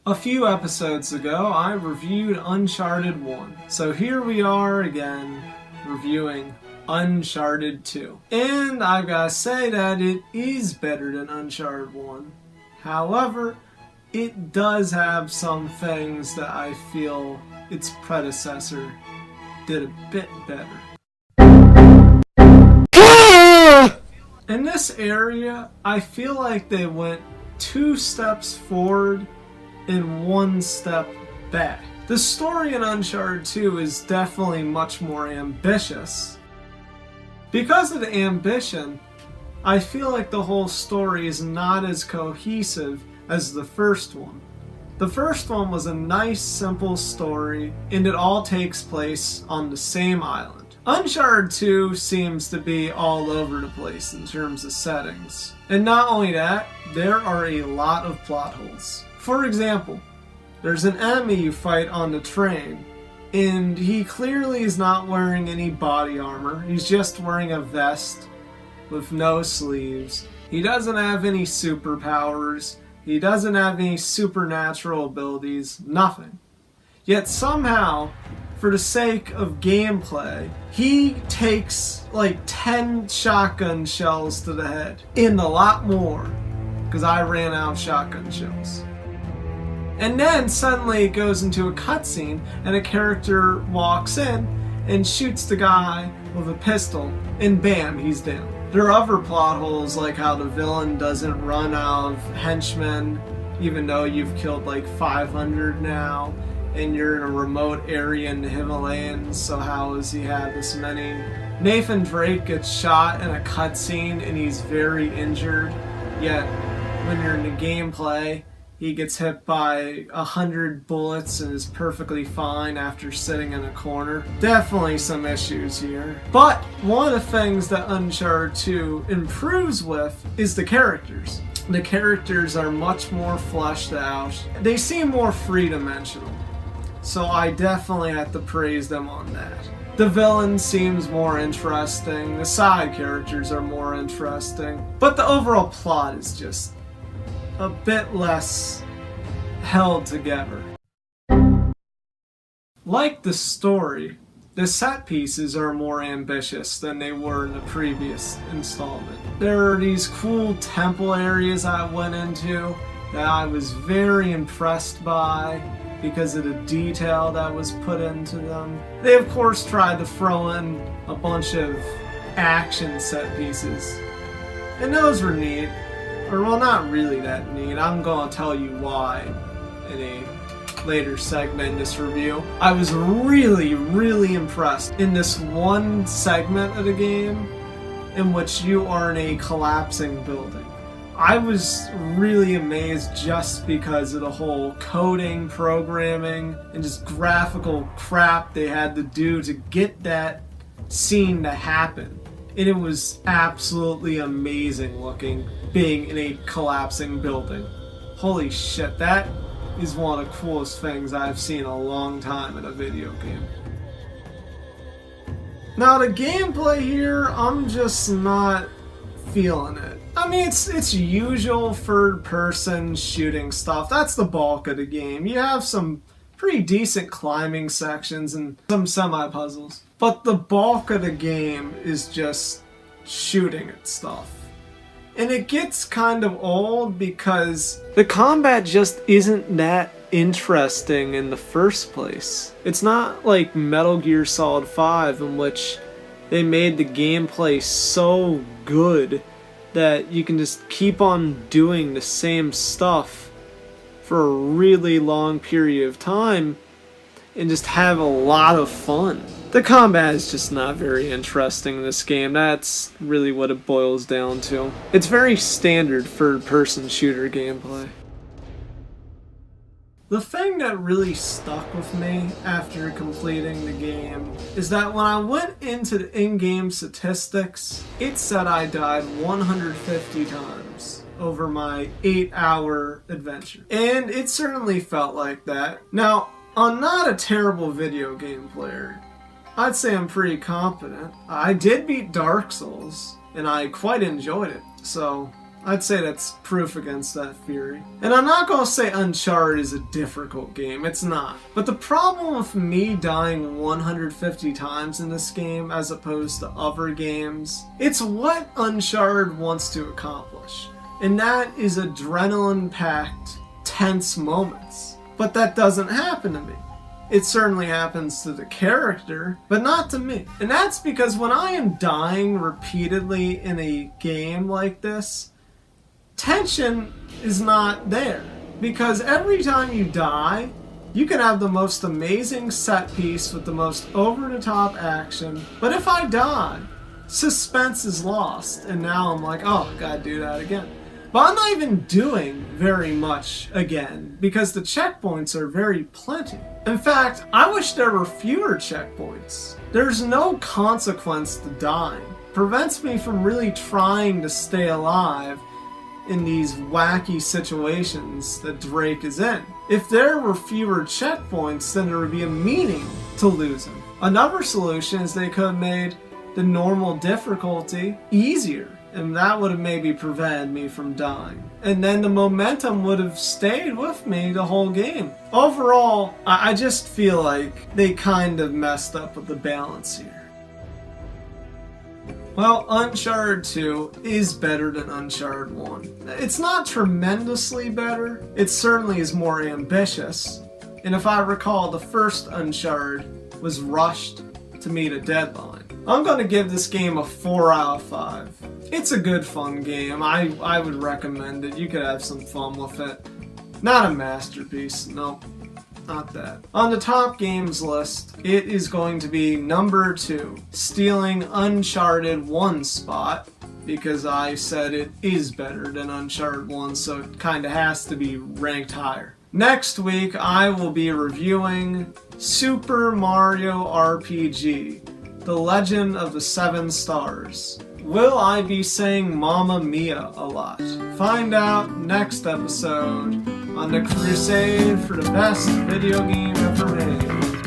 A few episodes ago, I reviewed Uncharted 1. So here we are again, reviewing Uncharted 2. And I've gotta say that it is better than Uncharted 1. However, it does have some things that I feel its predecessor did a bit better. In this area, I feel like they went 2 steps forward and 1 step back. The story in Uncharted 2 is definitely much more ambitious. Because of the ambition, I feel like the whole story is not as cohesive as the first one. The first one was a nice, simple story, and it all takes place on the same island. Uncharted 2 seems to be all over the place in terms of settings. And not only that, there are a lot of plot holes. For example, there's an enemy you fight on the train, and he clearly is not wearing any body armor. He's just wearing a vest with no sleeves. He doesn't have any superpowers. He doesn't have any supernatural abilities. Nothing. Yet somehow, for the sake of gameplay, he takes like 10 shotgun shells to the head. And a lot more, because I ran out of shotgun shells. And then suddenly it goes into a cutscene and a character walks in and shoots the guy with a pistol, and bam, he's down. There are other plot holes, like how the villain doesn't run out of henchmen even though you've killed like 500 now, and you're in a remote area in the Himalayas, so how does he have this many? Nathan Drake gets shot in a cutscene and he's very injured, yet when you're in the gameplay, he gets hit by 100 bullets and is perfectly fine after sitting in a corner. Definitely some issues here. But one of the things that Uncharted 2 improves with is the characters. The characters are much more fleshed out. They seem more three-dimensional. So I definitely have to praise them on that. The villain seems more interesting. The side characters are more interesting. But the overall plot is just a bit less held together. Like the story, the set pieces are more ambitious than they were in the previous installment. There are these cool temple areas I went into that I was very impressed by because of the detail that was put into them. They of course tried to throw in a bunch of action set pieces, and those were neat. Or, well, not really that neat. I'm going to tell you why in a later segment in this review. I was really impressed in this one segment of the game in which you are in a collapsing building. I was really amazed just because of the whole coding, programming, and just graphical crap they had to do to get that scene to happen. And it was absolutely amazing looking, being in a collapsing building. Holy shit, that is one of the coolest things I've seen in a long time in a video game. Now the gameplay here, I'm just not feeling it. I mean, it's usual third-person shooting stuff. That's the bulk of the game. You have some pretty decent climbing sections and some semi-puzzles. But the bulk of the game is just shooting at stuff. And it gets kind of old because the combat just isn't that interesting in the first place. It's not like Metal Gear Solid 5 in which they made the gameplay so good that you can just keep on doing the same stuff for a really long period of time and just have a lot of fun. The combat is just not very interesting in this game. That's really what it boils down to. It's very standard third-person shooter gameplay. The thing that really stuck with me after completing the game is that when I went into the in-game statistics, it said I died 150 times over my 8-hour adventure. And it certainly felt like that. Now, I'm not a terrible video game player. I'd say I'm pretty competent. I did beat Dark Souls, and I quite enjoyed it. So I'd say that's proof against that theory. And I'm not gonna say Uncharted is a difficult game, it's not. But the problem with me dying 150 times in this game as opposed to other games, it's what Uncharted wants to accomplish. And that is adrenaline-packed, tense moments. But that doesn't happen to me. It certainly happens to the character, but not to me. And that's because when I am dying repeatedly in a game like this, tension is not there. Because every time you die, you can have the most amazing set piece with the most over-the-top action, but if I die, suspense is lost, and now I'm like, oh, gotta do that again. But I'm not even doing very much again, because the checkpoints are very plenty. In fact, I wish there were fewer checkpoints. There's no consequence to dying. It prevents me from really trying to stay alive in these wacky situations that Drake is in. If there were fewer checkpoints, then there would be a meaning to losing. Another solution is they could have made the normal difficulty easier, and that would have maybe prevented me from dying. And then the momentum would have stayed with me the whole game. Overall, I just feel like they kind of messed up with the balance here. Well, Uncharted 2 is better than Uncharted 1. It's not tremendously better, it certainly is more ambitious. And if I recall, the first Uncharted was rushed to meet a deadline. I'm going to give this game a 4 out of 5. It's a good fun game. I would recommend it. You could have some fun with it. Not a masterpiece, nope. Not that. On the top games list, it is going to be number 2, stealing Uncharted 1's spot, because I said it is better than Uncharted 1, so it kind of has to be ranked higher. Next week, I will be reviewing Super Mario RPG, The Legend of the Seven Stars. Will I be saying Mamma Mia a lot? Find out next episode on the crusade for the best video game ever made.